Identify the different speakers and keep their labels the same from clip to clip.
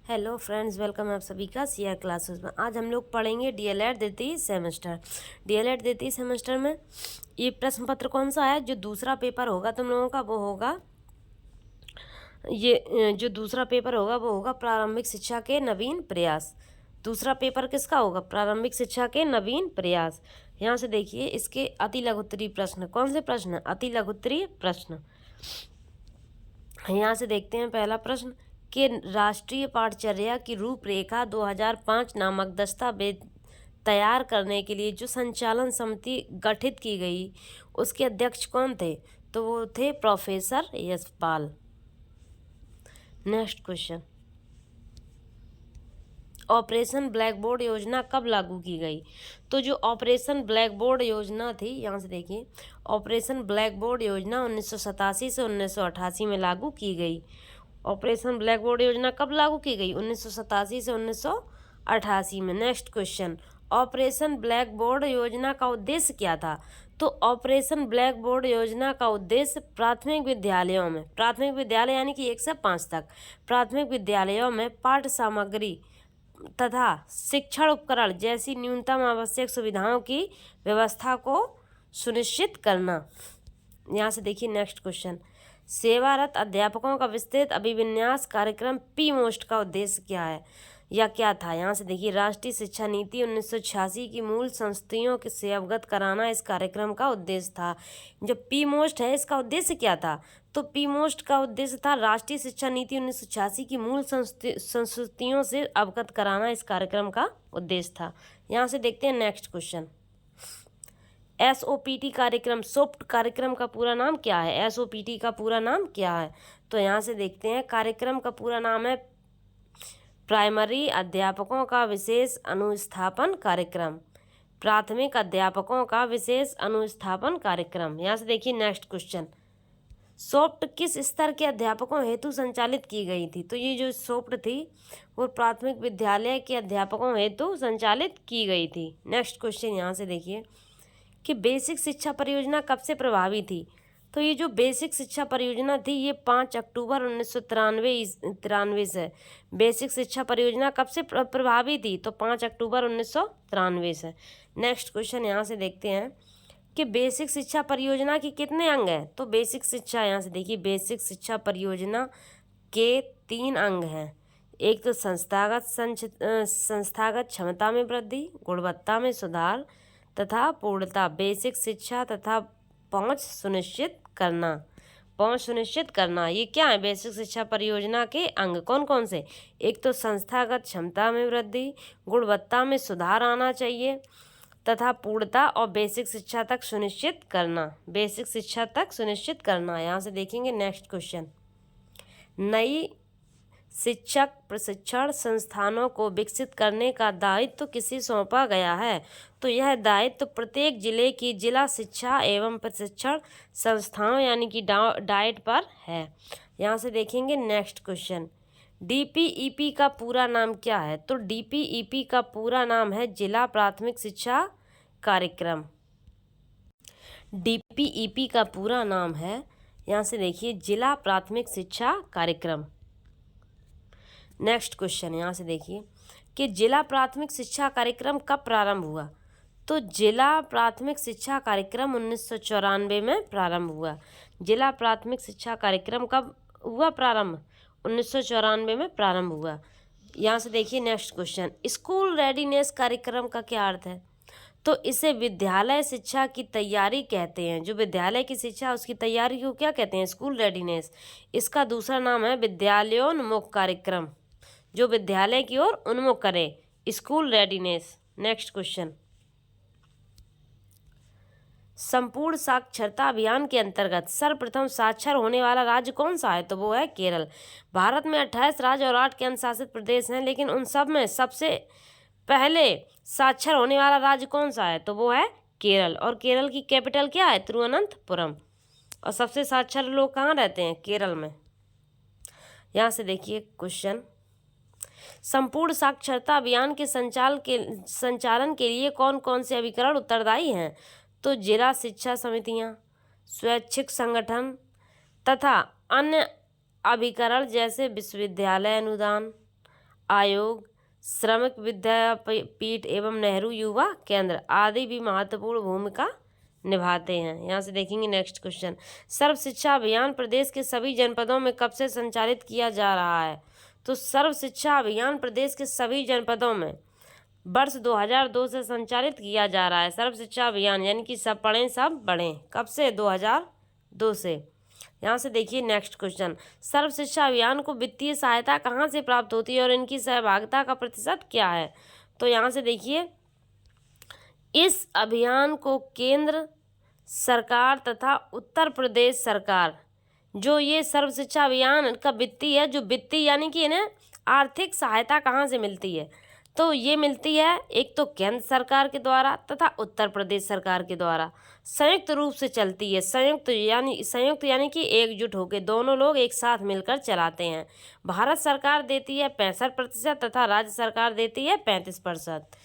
Speaker 1: Hello friends, welcome आप सभी का सीआर क्लासेस में। आज हम लोग पढ़ेंगे डीएलएड द्वितीय सेमेस्टर। डीएलएड द्वितीय सेमेस्टर में ये प्रश्न पत्र कौन सा है? जो दूसरा पेपर होगा तुम लोगों का वो होगा जो दूसरा पेपर होगा वो होगा प्रारंभिक शिक्षा के नवीन प्रयास। दूसरा पेपर किसका होगा? प्रारंभिक शिक्षा के नवीन प्रयास। यहाँ से देखिए इसके अति लघुत्तरीय प्रश्न। कौन से प्रश्न? अति लघुत्तरीय प्रश्न। यहाँ से देखते हैं पहला प्रश्न कि राष्ट्रीय पाठचर्या की रूपरेखा 2005 नामक दस्तावेज तैयार करने के लिए जो संचालन समिति गठित की गई उसके अध्यक्ष कौन थे? तो वो थे professor Yashpal. Next question, operation black board योजना कब लागू की गई? तो जो ऑपरेशन ब्लैक बोर्ड योजना थी, यहाँ से देखिए, ऑपरेशन ब्लैक बोर्ड योजना 1987 से 1988 में लागू की गई। ऑपरेशन ब्लैक बोर्ड योजना कब लागू की गई? 1987 से 1988 में। Next question, operation black board योजना का उद्देश्य क्या था? तो ऑपरेशन ब्लैक बोर्ड योजना का उद्देश्य प्राथमिक विद्यालयों में, प्राथमिक विद्यालय यानी कि 1 से 5 तक, प्राथमिक विद्यालयों में पाठ्य सामग्री तथा शिक्षण उपकरण जैसी न्यूनतम आवश्यक सुविधाओं की व्यवस्था को सुनिश्चित करना। यहाँ से देखिए नेक्स्ट क्वेश्चन, सेवारत अध्यापकों का विस्तृत अभिविन्यास कार्यक्रम पी मोस्ट का उद्देश्य क्या है या क्या था? यहाँ से देखिए, राष्ट्रीय शिक्षा नीति 1986 की मूल संस्तुतियों से अवगत कराना इस कार्यक्रम का उद्देश्य था। जो पी मोस्ट है इसका उद्देश्य क्या था? तो पी मोस्ट का उद्देश्य था राष्ट्रीय शिक्षा नीति 1986 की मूल संस्तुतियों से अवगत कराना इस कार्यक्रम का उद्देश्य था। यहाँ से देखते हैं नेक्स्ट क्वेश्चन, एसओपीटी कार्यक्रम, सोप्ट कार्यक्रम का पूरा नाम क्या है? एसओपीटी का पूरा नाम क्या है? तो यहाँ से देखते हैं, कार्यक्रम का पूरा नाम है प्राइमरी अध्यापकों का विशेष अनुस्थापन कार्यक्रम, प्राथमिक अध्यापकों का विशेष अनुस्थापन कार्यक्रम। यहाँ से देखिए नेक्स्ट क्वेश्चन, सोप्ट किस स्तर के अध्यापकों हेतु संचालित की गई थी? तो ये जो सोप्ट थी वो प्राथमिक विद्यालय के अध्यापकों हेतु संचालित की गई थी। नेक्स्ट क्वेश्चन यहाँ से देखिए कि बेसिक शिक्षा परियोजना कब से प्रभावी थी? तो ये जो बेसिक शिक्षा परियोजना थी ये 5 अक्टूबर 1993 से, बेसिक शिक्षा परियोजना कब से प्रभावी थी? तो 5 अक्टूबर 1993 से। नेक्स्ट क्वेश्चन यहाँ से देखते हैं कि बेसिक शिक्षा परियोजना के कितने अंग हैं? तो बेसिक शिक्षा, यहाँ से देखिए, बेसिक शिक्षा परियोजना के 3 अंग हैं। एक तो संस्थागत क्षमता में वृद्धि, गुणवत्ता में सुधार तथा पूर्णता। बेसिक शिक्षा तथा पहुंच सुनिश्चित करना, पहुंच सुनिश्चित करना, ये क्या है? बेसिक शिक्षा परियोजना के अंग कौन कौन से? एक तो संस्थागत क्षमता में वृद्धि, गुणवत्ता में सुधार आना चाहिए तथा पूर्णता, और बेसिक शिक्षा तक सुनिश्चित करना, बेसिक शिक्षा तक सुनिश्चित करना। यहाँ से देखेंगे नेक्स्ट क्वेश्चन, नई शिक्षक प्रशिक्षण संस्थानों को विकसित करने का दायित्व किसे सौंपा गया है? तो यह दायित्व प्रत्येक जिले की जिला शिक्षा एवं प्रशिक्षण संस्थाओं यानी कि डाइट पर है। यहाँ से देखेंगे नेक्स्ट क्वेश्चन, डीपीईपी का पूरा नाम क्या है? तो डीपीईपी का पूरा नाम है जिला प्राथमिक शिक्षा कार्यक्रम। डीपीईपी का पूरा नाम है, यहाँ से देखिए, जिला प्राथमिक शिक्षा कार्यक्रम। नेक्स्ट क्वेश्चन यहाँ से देखिए कि जिला प्राथमिक शिक्षा कार्यक्रम कब प्रारंभ हुआ? तो जिला प्राथमिक शिक्षा कार्यक्रम 1994 में प्रारंभ हुआ। जिला प्राथमिक शिक्षा कार्यक्रम कब हुआ प्रारंभ? 1994 में प्रारंभ हुआ। यहाँ से देखिए नेक्स्ट क्वेश्चन, स्कूल रेडीनेस कार्यक्रम का क्या अर्थ है? तो इसे विद्यालय शिक्षा की तैयारी कहते हैं। जो विद्यालय की शिक्षा उसकी तैयारी को क्या कहते हैं? School readiness. इसका दूसरा नाम है विद्यालयोन्मुख कार्यक्रम, जो विद्यालय की ओर उन्मुख करे, स्कूल रेडीनेस। नेक्स्ट क्वेश्चन, संपूर्ण साक्षरता अभियान के अंतर्गत सर्वप्रथम साक्षर होने वाला राज्य कौन सा है? तो वो है केरल। भारत में 28 राज्य और 8 केंद्र शासित प्रदेश हैं, लेकिन उन सब में सबसे पहले साक्षर होने वाला राज्य कौन सा है? तो वो है केरल। और केरल की कैपिटल क्या है? तिरुवनंतपुरम। और सबसे साक्षर लोग कहाँ रहते हैं? केरल में। यहाँ से देखिए क्वेश्चन, संपूर्ण साक्षरता अभियान के संचालन के लिए कौन कौन से अभिकरण उत्तरदायी हैं? तो जिला शिक्षा समितियां, स्वैच्छिक संगठन तथा अन्य अभिकरण जैसे विश्वविद्यालय अनुदान, आयोग, श्रमिक विद्यापीठ एवं नेहरू युवा केंद्र आदि भी महत्वपूर्ण भूमिका निभाते हैं। यहाँ से देखेंगे नेक्स्ट क्वेश्चन, सर्व शिक्षा अभियान प्रदेश के सभी जनपदों में कब से संचालित किया जा रहा है? तो सर्व शिक्षा अभियान प्रदेश के सभी जनपदों में वर्ष 2002 से संचालित किया जा रहा है। सर्व शिक्षा अभियान यानी कि सब पढ़ें सब बढ़ें, कब से? 2002 से। यहाँ से देखिए नेक्स्ट क्वेश्चन, सर्व शिक्षा अभियान को वित्तीय सहायता कहाँ से प्राप्त होती है और इनकी सहभागिता का प्रतिशत क्या है? तो यहाँ से देखिए, इस अभियान को केंद्र सरकार तथा उत्तर प्रदेश सरकार, जो ये सर्व शिक्षा अभियान का वित्तीय है, जो वित्तीय यानी कि इन्हें आर्थिक सहायता कहाँ से मिलती है? तो ये मिलती है एक तो केंद्र सरकार के द्वारा तथा उत्तर प्रदेश सरकार के द्वारा, संयुक्त रूप से चलती है। संयुक्त यानी कि एकजुट होकर दोनों लोग एक साथ मिलकर चलाते हैं। भारत सरकार देती है 65% तथा राज्य सरकार देती है 35%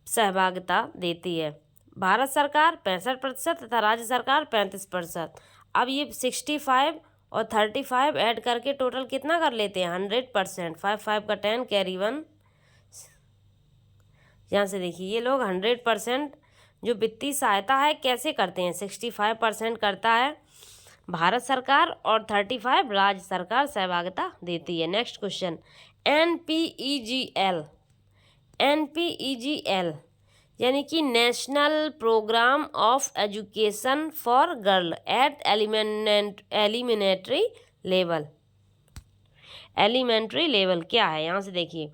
Speaker 1: सहभागिता देती है। भारत सरकार 65% तथा राज्य सरकार 35%। अब ये 65 और 35 ऐड करके टोटल कितना कर लेते हैं? 100%। 5 का 10 कैरी 1। यहाँ से देखिए, ये लोग 100% जो वित्तीय सहायता है कैसे करते हैं? 65% करता है भारत सरकार और 35 राज्य सरकार सहभागिता देती है। नेक्स्ट क्वेश्चन, NPEGL यानी कि national programme of education for girl at elementary level क्या है? यहाँ से देखिए,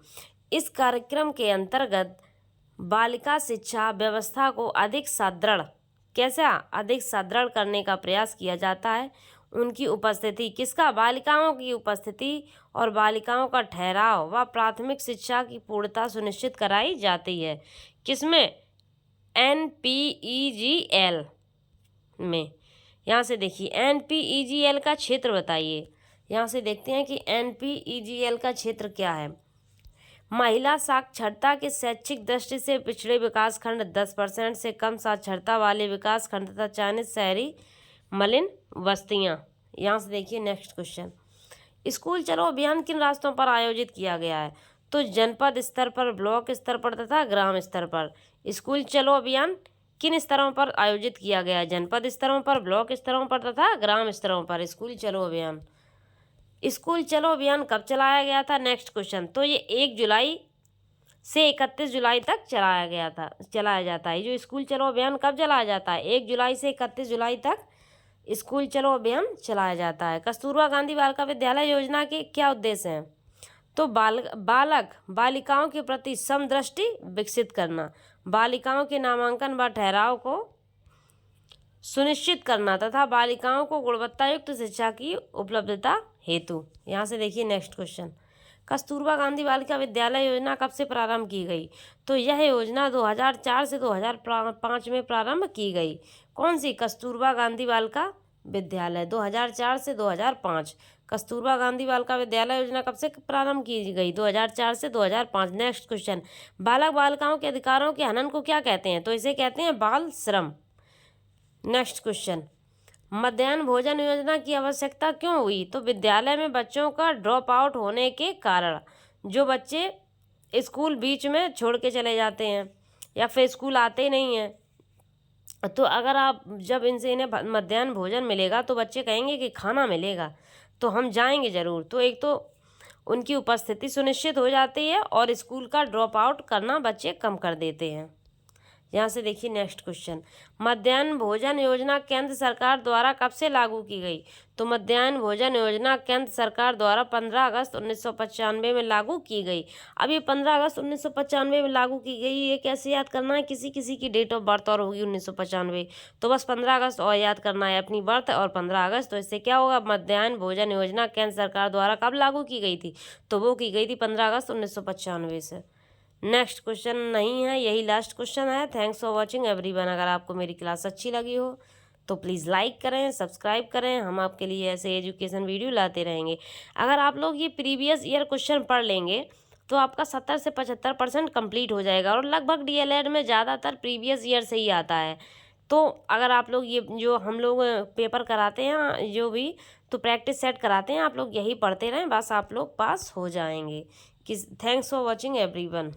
Speaker 1: इस कार्यक्रम के अंतर्गत बालिका शिक्षा व्यवस्था को अधिक सुदृढ़ करने का प्रयास किया जाता है। उनकी उपस्थिति, किसका? बालिकाओं की उपस्थिति और बालिकाओं का ठहराव व प्राथमिक शिक्षा की पूर्णता सुनिश्चित कराई जाती है। किसमें? NPEGL में। यहाँ से देखिए, NPEGL का क्षेत्र बताइए। यहाँ से देखते हैं कि NPEGL का क्षेत्र क्या है। महिला साक्षरता की शैक्षिक दृष्टि से पिछड़े विकासखंड, 10% से कम साक्षरता वाले विकासखंड तथा चयनित शहरी मलिन बस्तियां। यहाँ से देखिए नेक्स्ट क्वेश्चन, स्कूल चलो अभियान किन रास्तों पर आयोजित किया गया है? तो जनपद स्तर पर, ब्लॉक स्तर पर तथा ग्राम स्तर पर। स्कूल चलो अभियान किन स्तरों पर आयोजित किया गया है? जनपद स्तरों पर, ब्लॉक स्तरों पर तथा ग्राम स्तरों पर स्कूल चलो अभियान। स्कूल चलो अभियान कब चलाया गया था? नेक्स्ट क्वेश्चन, तो ये 1 जुलाई से 31 जुलाई तक चलाया जाता है। जो स्कूल चलो अभियान कब चलाया जाता है? 1 जुलाई से 31 जुलाई तक स्कूल चलो अभियान चलाया जाता है। कस्तूरबा गांधी बालिका विद्यालय योजना के क्या उद्देश्य हैं? तो बालक बालिकाओं के प्रति समदृष्टि विकसित करना, बालिकाओं के नामांकन व ठहराव को सुनिश्चित करना तथा बालिकाओं को गुणवत्तायुक्त शिक्षा की उपलब्धता हेतु। यहाँ से देखिए नेक्स्ट क्वेश्चन, कस्तूरबा गांधी बालिका विद्यालय योजना कब से प्रारंभ की गई? तो यह योजना 2004 से 2005 में प्रारंभ की गई। कौन सी? कस्तूरबा गांधी बालिका विद्यालय 2004 से 2005। कस्तूरबा गांधी बालिका विद्यालय योजना कब से प्रारंभ की गई? 2004 से 2005। नेक्स्ट क्वेश्चन, बालक बालिकाओं के अधिकारों के हनन को क्या कहते हैं? तो इसे कहते हैं बाल श्रम। नेक्स्ट क्वेश्चन, मध्याह्न भोजन योजना की आवश्यकता क्यों हुई? तो विद्यालय में बच्चों का ड्रॉप आउट होने के कारण, जो बच्चे स्कूल बीच में छोड़ के चले जाते हैं या फिर स्कूल आते ही नहीं हैं, तो अगर आप जब इन्हें मध्याह्न भोजन मिलेगा तो बच्चे कहेंगे कि खाना मिलेगा तो हम जाएंगे ज़रूर। तो एक तो उनकी उपस्थिति सुनिश्चित हो जाती है और स्कूल का ड्रॉप आउट करना बच्चे कम कर देते हैं। यहाँ से देखिए नेक्स्ट क्वेश्चन, मध्याह्न भोजन योजना केंद्र सरकार द्वारा कब से लागू की गई? तो मध्याह्न भोजन योजना केंद्र सरकार द्वारा 15 अगस्त 1995 में लागू की गई। अब ये 15 अगस्त 1995 में लागू की गई, ये कैसे याद करना है? किसी किसी की डेट ऑफ बर्थ और होगी 1995, तो बस 15 अगस्त और याद करना है, अपनी बर्थ और 15 अगस्त। तो इससे क्या होगा? मध्याह्न भोजन योजना केंद्र सरकार द्वारा कब लागू की गई थी? तो वो की गई थी 15 अगस्त 1995 से। नेक्स्ट क्वेश्चन नहीं है, यही लास्ट क्वेश्चन है। Thanks for watching everyone. अगर आपको मेरी क्लास अच्छी लगी हो तो प्लीज़ लाइक करें, सब्सक्राइब करें। हम आपके लिए ऐसे एजुकेशन वीडियो लाते रहेंगे। अगर आप लोग ये प्रीवियस ईयर क्वेश्चन पढ़ लेंगे तो आपका 70 से 75% कंप्लीट हो जाएगा और लगभग DLED में ज़्यादातर प्रीवियस ईयर से ही आता है। तो अगर आप लोग ये जो हम लोग पेपर कराते हैं जो भी, तो प्रैक्टिस सेट कराते हैं, आप लोग यही पढ़ते रहें, बस आप लोग पास हो जाएंगे। Thanks for watching everyone.